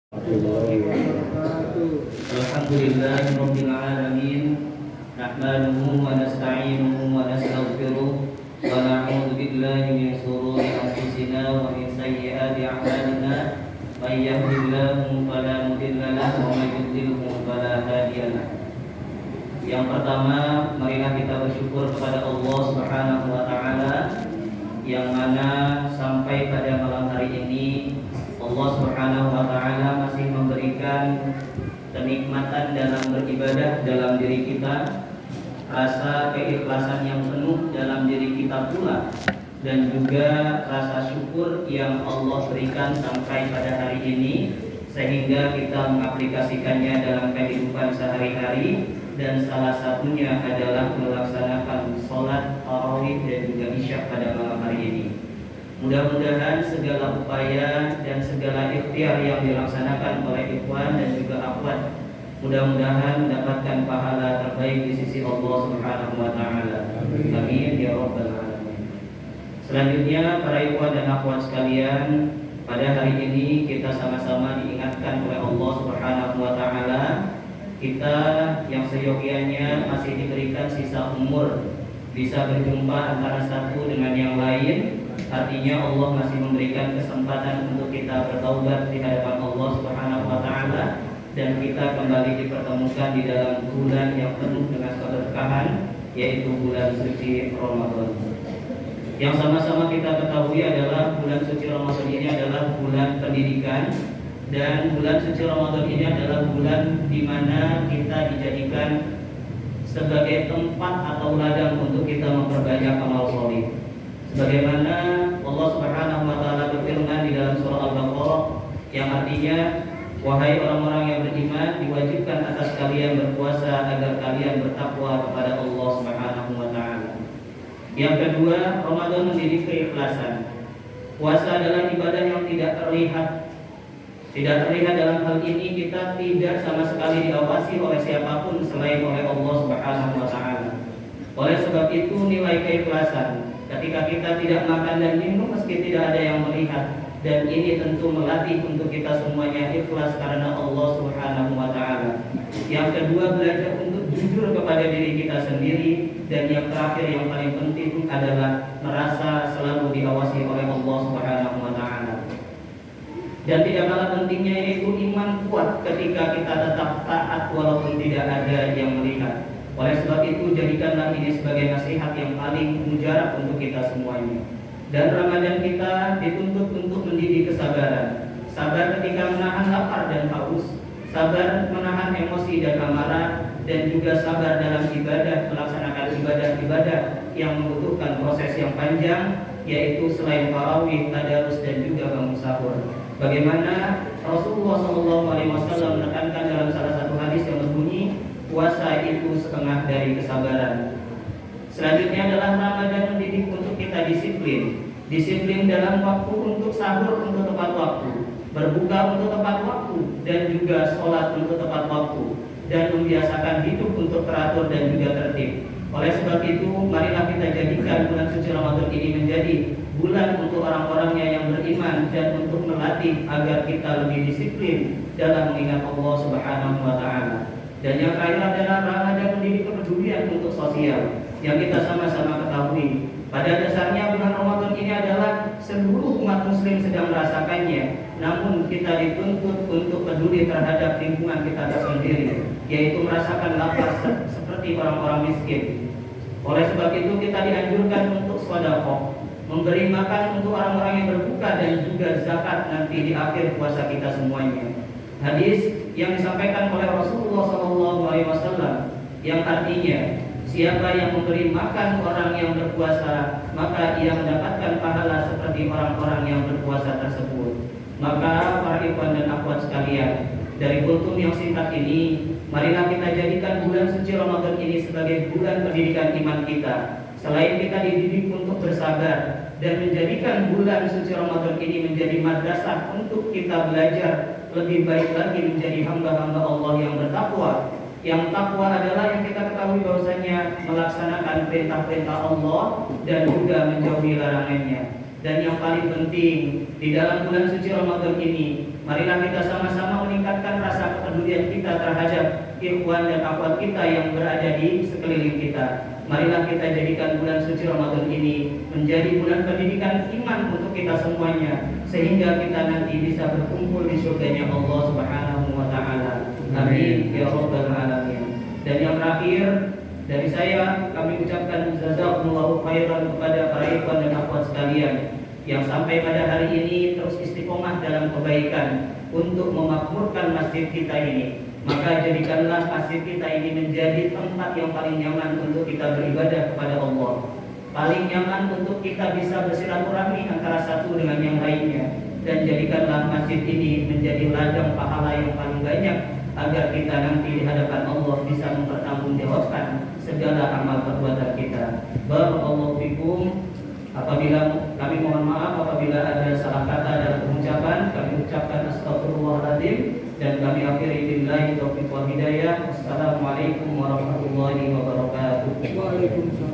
Alhamdulillahirabbil alamin. Nahmaduhu wa nasta'inuhu wa nastaghfiruh wa na'udzu billahi min shururi anfusina wa min sayyiati a'malina. May yahdihillahu fala mudilla lahu wa may yudlilhu fala hadiya lahu. Yang pertama, marilah kita bersyukur kepada Allah Subhanahu wa taala yang mana sampai pada malam hari ini Allah Subhanahu wa taala masih memberikan kenikmatan dalam beribadah dalam diri kita, rasa keikhlasan yang penuh dalam diri kita pula, dan juga rasa syukur yang Allah berikan sampai pada hari ini sehingga kita mengaplikasikannya dalam kehidupan sehari-hari, dan salah satunya adalah melaksanakan sholat tarawih dan juga isya pada malam hari ini. Mudah-mudahan segala upaya dan segala ikhtiar yang dilaksanakan oleh ikhwan dan juga akhwat mudah-mudahan mendapatkan pahala terbaik di sisi Allah Subhanahu wa taala. Amin ya rabbal alamin. Selanjutnya para ikhwan dan akhwat sekalian, pada hari ini kita sama-sama diingatkan oleh Allah Subhanahu wa taala, kita yang seyogianya masih diberikan sisa umur bisa berjumpa antara satu dengan yang lain. Artinya Allah masih memberikan kesempatan untuk kita bertaubat di hadapan Allah Subhanahu wa taala, dan kita kembali dipertemukan di dalam bulan yang penuh dengan keberkahan, yaitu bulan suci Ramadan. Yang sama-sama kita ketahui adalah bulan suci Ramadan ini adalah bulan pendidikan, dan bulan suci Ramadan ini adalah bulan di mana kita dijadikan sebagai tempat atau ladang untuk kita memperbanyak amal sholih. Sebagaimana Allah Subhanahu wa taala berfirman di dalam surah Al-Baqarah yang artinya, wahai orang-orang yang beriman, diwajibkan atas kalian berpuasa agar kalian bertakwa kepada Allah Subhanahu wa taala. Yang kedua, Ramadan mendidik keikhlasan. Puasa adalah ibadah yang tidak terlihat. Tidak terlihat dalam hal ini kita tidak sama sekali diawasi oleh siapapun selain oleh Allah Subhanahu wa taala. Oleh sebab itu nilai keikhlasan ketika kita tidak makan dan minum meski tidak ada yang melihat, dan ini tentu melatih untuk kita semuanya ikhlas karena Allah Subhanahu wa taala. Yang kedua, belajar untuk jujur kepada diri kita sendiri, dan yang terakhir yang paling penting adalah merasa selalu diawasi oleh Allah Subhanahu wa taala. Dan tidak kalah pentingnya yaitu iman kuat ketika kita tetap taat walaupun tidak ada yang melihat. Oleh sebab itu jadikanlah ini sebagai nasihat yang paling mujarab untuk kita semuanya. Dan Ramadan kita dituntut untuk mendidik kesabaran. Sabar ketika menahan lapar dan haus, sabar menahan emosi dan amarah, dan juga sabar dalam ibadah, melaksanakan ibadah-ibadah yang membutuhkan proses yang panjang, yaitu selain tarawih, tadarus, dan juga bangun sahur. Bagaimana Rasulullah SAW menekankan dalam salah satu hadis yang berbunyi, puasa itu setengah dari kesabaran. Selanjutnya adalah Ramadan mendidik untuk kita disiplin. Disiplin dalam waktu untuk sahur untuk tepat waktu, berbuka untuk tepat waktu, dan juga sholat untuk tepat waktu, dan membiasakan hidup untuk teratur dan juga tertib. Oleh sebab itu, marilah kita jadikan bulan suci Ramadan ini menjadi bulan untuk orang-orangnya yang beriman, dan untuk melatih agar kita lebih disiplin dalam mengingat Allah Subhanahu wa taala. Dan yang terakhir adalah Ramadan mendidik kepedulian untuk sosial, yang kita sama-sama ketahui. Pada dasarnya bulan Ramadan ini adalah seluruh umat muslim sedang merasakannya, namun kita dituntut untuk peduli terhadap lingkungan kita sendiri, yaitu merasakan lapar seperti orang-orang miskin. Oleh sebab itu kita dianjurkan untuk sedekah, memberi makan untuk orang-orang yang berbuka, dan juga zakat nanti di akhir puasa kita semuanya. Hadis yang disampaikan oleh Rasulullah SAW yang artinya, siapa yang memberi makan orang yang berpuasa, maka ia mendapatkan pahala seperti orang-orang yang berpuasa tersebut. Maka para ikhwan dan akhwat sekalian, dari kultum yang singkat ini, marilah kita jadikan bulan suci Ramadan ini sebagai bulan pendidikan iman kita. Selain kita dididik untuk bersabar, dan menjadikan bulan suci Ramadan ini menjadi madrasah untuk kita belajar lebih baik lagi menjadi hamba-hamba Allah yang bertakwa. Yang takwa adalah yang kita ketahui bahwasanya melaksanakan perintah-perintah Allah dan juga menjauhi larangannya. Dan yang paling penting di dalam bulan suci Ramadan ini, marilah kita sama-sama terhadap ikhwan dan akhwat kita yang berada di sekeliling kita. Marilah kita jadikan bulan suci Ramadan ini menjadi bulan pendidikan iman untuk kita semuanya, sehingga kita nanti bisa berkumpul di surganya Allah Subhanahu wa taala. Amin ya rabbal alamin. Dan yang terakhir dari saya, kami ucapkan jazakumullahu khairan kepada para ikhwan dan akhwat sekalian yang sampai pada hari ini terus istiqomah dalam kebaikan untuk memakmurkan masjid kita ini. Maka jadikanlah masjid kita ini menjadi tempat yang paling nyaman untuk kita beribadah kepada Allah, paling nyaman untuk kita bisa bersilaturahmi antara satu dengan yang lainnya. Dan jadikanlah masjid ini menjadi ladang pahala yang paling banyak, agar kita nanti di hadapan Allah bisa mempertanggungjawabkan segala amal perbuatan kita. Barakallahu fikum. Apabila kami mohon maaf apabila ada salah kata dalam pengucapan, kami ucapkan astagfirullahaladzim dan kami akhiri billahi taufiq wal hidayah. Assalamualaikum warahmatullahi wabarakatuh. Waalaikumsalam.